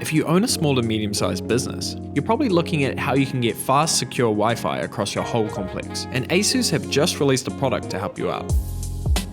If you own a small to medium-sized business, you're probably looking at how you can get fast, secure Wi-Fi across your whole complex, and Asus have just released a product to help you out.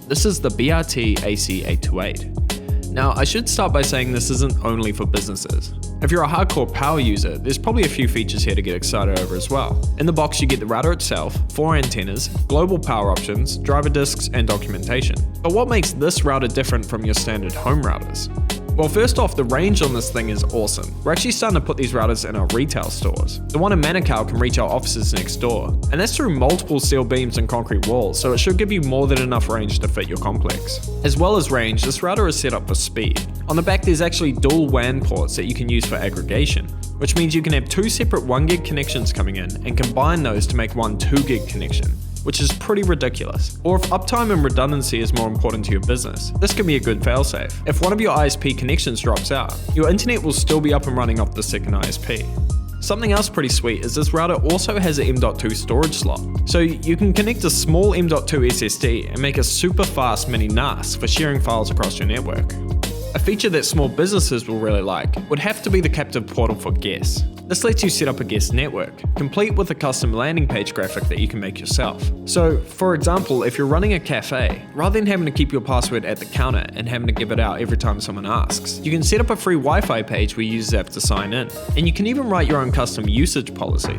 This is the BRT-AC828. Now, I should start by saying this isn't only for businesses. If you're a hardcore power user, there's probably a few features here to get excited over as well. In the box, you get the router itself, 4 antennas, global power options, driver disks, and documentation. But what makes this router different from your standard home routers? Well, first off, the range on this thing is awesome. We're actually starting to put these routers in our retail stores. The one in Manukau can reach our offices next door, and that's through multiple steel beams and concrete walls, so it should give you more than enough range to fit your complex. As well as range, this router is set up for speed. On the back, there's actually dual-WAN ports that you can use for aggregation, which means you can have 2 separate 1 gig connections coming in and combine those to make one 2 gig connection, which is pretty ridiculous. Or if uptime and redundancy is more important to your business, this can be a good failsafe. If one of your ISP connections drops out, your internet will still be up and running off the second ISP. Something else pretty sweet is this router also has an M.2 storage slot, so you can connect a small M.2 SSD and make a super fast mini NAS for sharing files across your network. A feature that small businesses will really like would have to be the captive portal for guests. This lets you set up a guest network, complete with a custom landing page graphic that you can make yourself. So, for example, if you're running a cafe, rather than having to keep your password at the counter and having to give it out every time someone asks, you can set up a free Wi-Fi page where users have to sign in, and you can even write your own custom usage policy.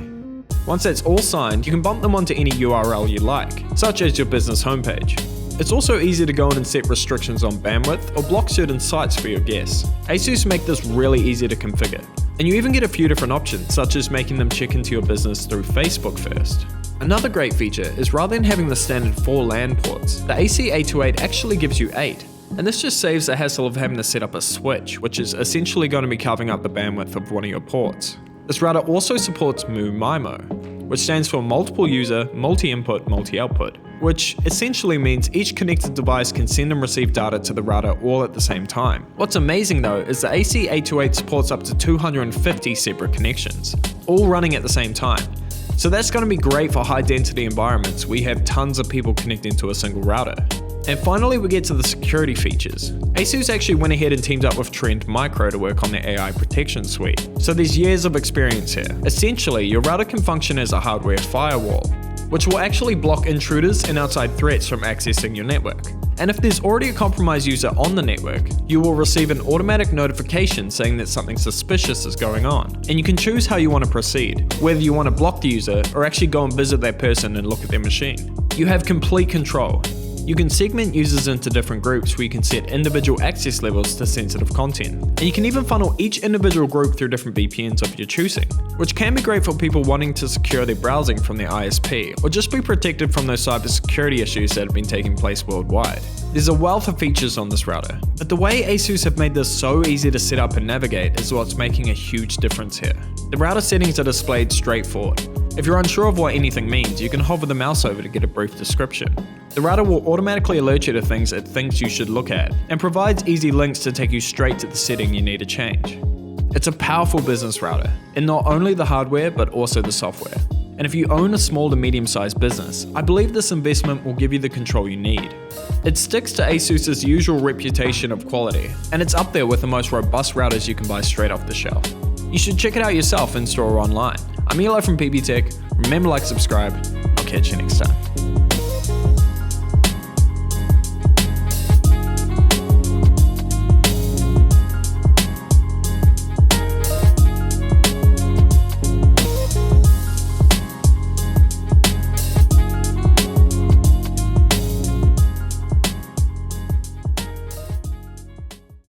Once that's all signed, you can bump them onto any URL you like, such as your business homepage. It's also easy to go in and set restrictions on bandwidth or block certain sites for your guests. Asus make this really easy to configure. And you even get a few different options, such as making them check into your business through Facebook first. Another great feature is rather than having the standard 4 LAN ports, the AC828 actually gives you 8. And this just saves the hassle of having to set up a switch, which is essentially going to be carving up the bandwidth of one of your ports. This router also supports MIMO, which stands for Multiple User, Multi-Input, Multi-Output, which essentially means each connected device can send and receive data to the router all at the same time. What's amazing though is the AC828 supports up to 250 separate connections, all running at the same time. So that's going to be great for high density environments where you have tons of people connecting to a single router. And finally, we get to the security features. Asus actually went ahead and teamed up with Trend Micro to work on their AI protection suite. So there's years of experience here. Essentially, your router can function as a hardware firewall, which will actually block intruders and outside threats from accessing your network. And if there's already a compromised user on the network, you will receive an automatic notification saying that something suspicious is going on. And you can choose how you want to proceed, whether you want to block the user or actually go and visit that person and look at their machine. You have complete control. You can segment users into different groups where you can set individual access levels to sensitive content. And you can even funnel each individual group through different VPNs of your choosing, which can be great for people wanting to secure their browsing from their ISP, or just be protected from those cybersecurity issues that have been taking place worldwide. There's a wealth of features on this router, but the way Asus have made this so easy to set up and navigate is what's making a huge difference here. The router settings are displayed straightforward. If you're unsure of what anything means, you can hover the mouse over to get a brief description. The router will automatically alert you to things it thinks you should look at, and provides easy links to take you straight to the setting you need to change. It's a powerful business router, in not only the hardware but also the software. And if you own a small to medium-sized business, I believe this investment will give you the control you need. It sticks to Asus's usual reputation of quality, and it's up there with the most robust routers you can buy straight off the shelf. You should check it out yourself in store or online. I'm Eli from PB Tech. Remember, like, subscribe. I'll catch you next time.